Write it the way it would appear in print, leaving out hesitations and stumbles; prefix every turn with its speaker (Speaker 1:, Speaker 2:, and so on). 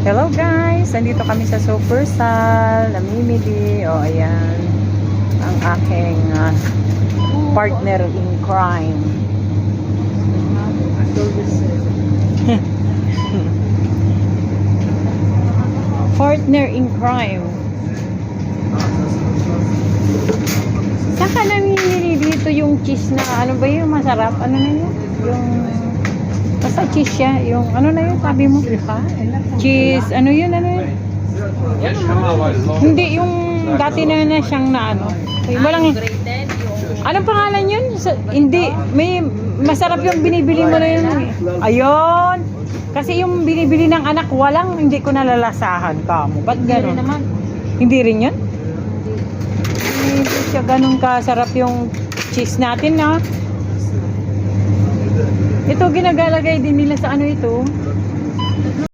Speaker 1: Hello guys! Nandito kami sa Supersal. Namimili. O, ayan. Ang aking partner in crime. Partner in crime. Saan ka namimili dito yung cheese na, ano ba yung masarap? Ano na yun? Yung, basta cheese siya. Yung, ano na yun, sabi mo? Cheese, ano yun, ano yun? Hindi, yung dati na siyang na ano. Walang, anong pangalan yun? Hindi, may masarap yung binibili mo na yun. Ayun! Kasi yung binibili ng anak, walang, hindi ko nalalasahan ka mo. Ba't gano'n? Hindi rin yun? Hindi siya ganun kasarap yung cheese natin, na. Ito, ginagalagay din nila sa ano ito.